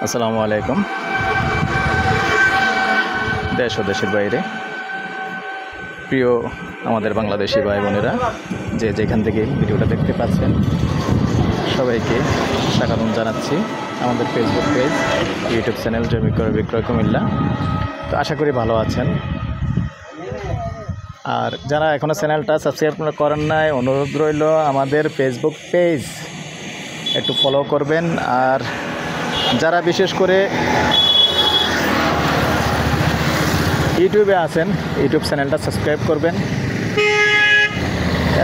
আসসালামু আলাইকুম। দেশ ও দেশের বাইরে প্রিয় আমাদের বাংলাদেশি ভাই বোনেরা যে যেখান থেকে ভিডিওটা দেখতে পাচ্ছেন সবাইকে স্বাগতম জানাচ্ছি আমাদের ফেসবুক পেজ, ইউটিউব চ্যানেল জমি ক্রয় বিক্রয় কুমিল্লা। তো আশা করি ভালো আছেন। আর যারা এখনও চ্যানেলটা সাবস্ক্রাইব করেন নাই, অনুরোধ রইল আমাদের ফেসবুক পেজ একটু ফলো করবেন। আর যারা বিশেষ করে ইউটিউবে আছেন, ইউটিউব চ্যানেলটা সাবস্ক্রাইব করবেন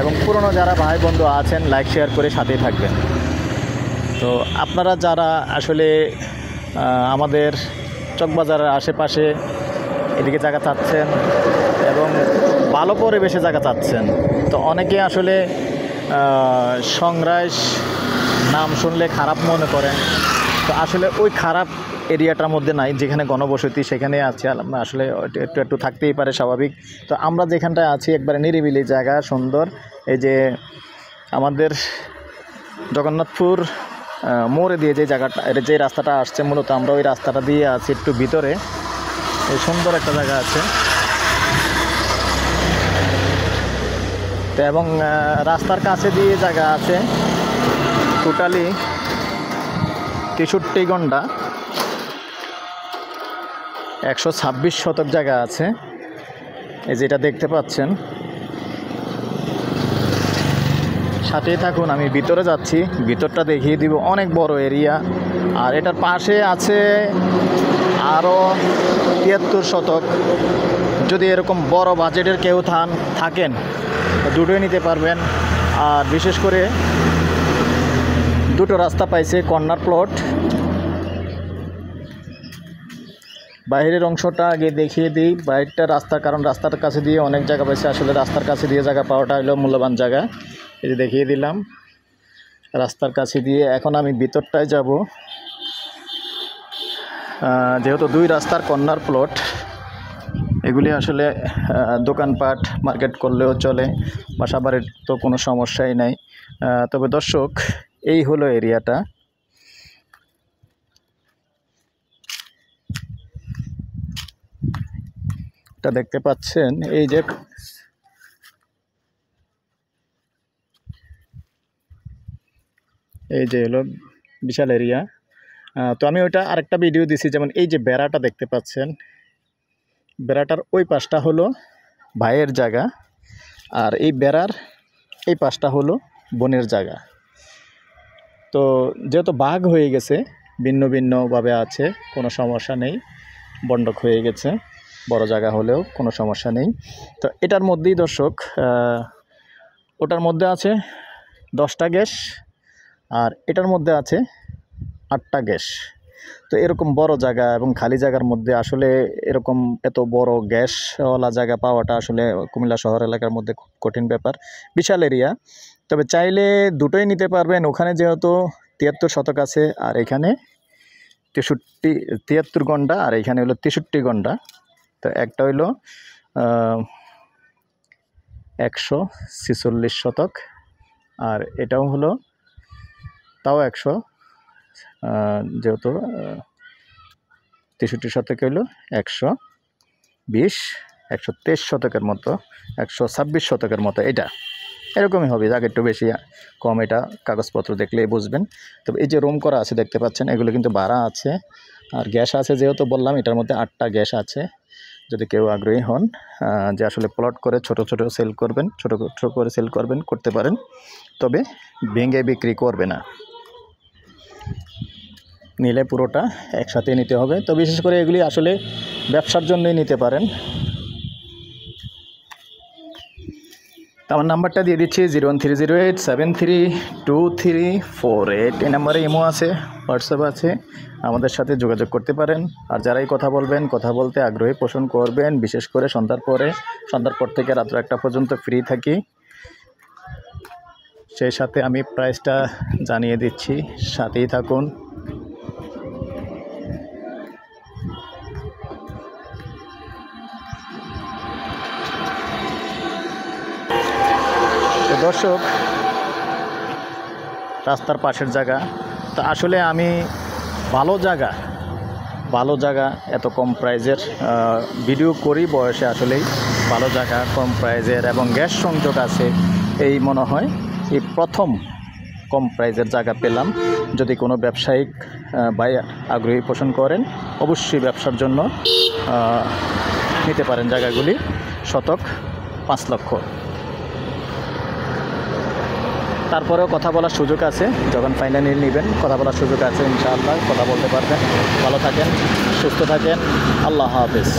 এবং পুরনো যারা ভাই বন্ধু আছেন লাইক শেয়ার করে সাথেই থাকবেন। তো আপনারা যারা আসলে আমাদের চকবাজারের আশেপাশে এদিকে জায়গা চাচ্ছেন এবং ভালো পরিবেশে জায়গা চাচ্ছেন, তো অনেকে আসলে সংরাইশ নাম শুনলে খারাপ মনে করেন। তো আসলে ওই খারাপ এরিয়াটার মধ্যে নাই, যেখানে গণবসতি সেখানে আছে। আসলে একটু থাকতেই পারে, স্বাভাবিক। তো আমরা যেখানটায় আছি একবারে নিরিবিলি জায়গা, সুন্দর। এই যে আমাদের জগন্নাথপুর মোড়ে দিয়ে যে জায়গাটা, যে রাস্তাটা আসছে, মূলত আমরা ওই রাস্তাটা দিয়ে আছি একটু ভিতরে। এই সুন্দর একটা জায়গা আছে। তো এবং রাস্তার কাছে দিয়ে জায়গা আছে টোটালি 63 গন্ডা, 126 শতক জায়গা আছে। এই যেটা দেখতে পাচ্ছেন, সাথেই থাকুন, আমি ভিতরে যাচ্ছি, ভিতরটা দেখিয়ে দিব। অনেক বড় এরিয়া। আর এটার পাশে আছে আরও 73 শতক। যদি এরকম বড় বাজেটের কেউ থাকেন দুটোই নিতে পারবেন। আর বিশেষ করে দুটো রাস্তা পাইছে, কর্নার প্লট। বাইরের অংশটা আগে দেখিয়ে দিই, বাইরেটা রাস্তা, কারণ রাস্তার কাছে দিয়ে অনেক জায়গা পাইছে। আসলে রাস্তার কাছে দিয়ে জায়গা পাওয়াটা হলো মূল্যবান জায়গা। এই যে দেখিয়ে দিলাম রাস্তার কাছে দিয়ে। এখন আমি ভিতরটায় যাব, যেহেতু দুই রাস্তার কর্নার প্লট। এগুলি আসলে দোকানপাট মার্কেট করলেও চলে, বাসাবাড়ির তো কোনো সমস্যাই নাই। তবে দর্শক, এই হলো এরিয়াটা। এটা দেখতে পাচ্ছেন, এই যে হলো বিশাল এরিয়া। তো আমি ওইটা আরেকটা ভিডিও দিছি, যেমন এই যে বেড়াটা দেখতে পাচ্ছেন, বেড়াটার ওই পাশটা হলো ভাইয়ের জায়গা, আর এই বেড়ার এই পাশটা হলো বোনের জায়গা। তো যেহেতু ভাগ হয়ে গেছে, ভিন্ন ভিন্নভাবে আছে, কোনো সমস্যা নেই। বন্ডক হয়ে গেছে, বড় জায়গা হলেও কোনো সমস্যা নেই। তো এটার মধ্যেই দর্শক, ওটার মধ্যে আছে 10টা গ্যাস, আর এটার মধ্যে আছে 8টা গ্যাস। তো এরকম বড় জায়গা এবং খালি জায়গার মধ্যে আসলে এরকম এত বড় গ্যাসওয়ালা জায়গা পাওয়াটা আসলে কুমিল্লা শহর এলাকার মধ্যে খুব কঠিন ব্যাপার। বিশাল এরিয়া। তবে চাইলে দুটোই নিতে পারবেন। ওখানে যেহেতু 73 শতক আছে, আর এখানে 73 গন্ডা, আর এখানে হলো 63 গন্ডা। তো একটা হইলো 146 শতক, আর এটাও হলো তাও 100, যেহেতু 63 শতক হইলো 120, 123 শতকের মতো, 126 শতকের মতো। এটা এরকমই হবে, আগে একটু বেশি কম, এটা কাগজপত্র দেখলেই বুঝবেন। তবে এই যে রুম করা আছে দেখতে পাচ্ছেন, এগুলো কিন্তু ভাড়া আছে। আর গ্যাস আছে, যেহেতু বললাম এটার মধ্যে 8টা গ্যাস আছে। যদি কেউ আগ্রহী হন যে আসলে প্লট করে ছোট ছোট সেল করবেন, ছোট করে সেল করবেন, করতে পারেন। তবে ভেঙে বিক্রি করবে না, নিলে পুরোটা একসাথে নিতে হবে। তো বিশেষ করে এগুলি আসলে ব্যবসার জন্যই নিতে পারেন। আমার নাম্বারটা দিয়ে দিচ্ছি 01308732348। এই নাম্বারে ইমো আছে, হোয়াটসঅ্যাপ আছে, আমাদের সাথে যোগাযোগ করতে পারেন। আর যারাই কথা বলবেন, কথা বলতে আগ্রহী পোষণ করবেন, বিশেষ করে সন্ধ্যার পর থেকে রাত্র 1টা পর্যন্ত ফ্রি থাকি। সেই সাথে আমি প্রাইসটা জানিয়ে দিচ্ছি, সাথেই থাকুন। তো দর্শক, রাস্তার পাশের জায়গা। তো আসলে আমি ভালো জায়গা এত কম প্রাইজের ভিডিও করি বয়সে আসলেই ভালো জায়গা কম প্রাইজের এবং গ্যাস সংযোগ আছে এই মনে হয় এই প্রথম কম প্রাইজের জায়গা পেলাম। যদি কোনো ব্যবসায়িক ভাই আগ্রহী পোষণ করেন অবশ্যই ব্যবসার জন্য নিতে পারেন জায়গাগুলি। শতক 5 লক্ষ। তারপরেও কথা বলার সুযোগ আছে, যখন ফাইনালি নেবেন কথা বলার সুযোগ আছে, ইনশাআল্লাহ কথা বলতে পারবেন। ভালো থাকেন, সুস্থ থাকেন, আল্লাহ হাফেজ।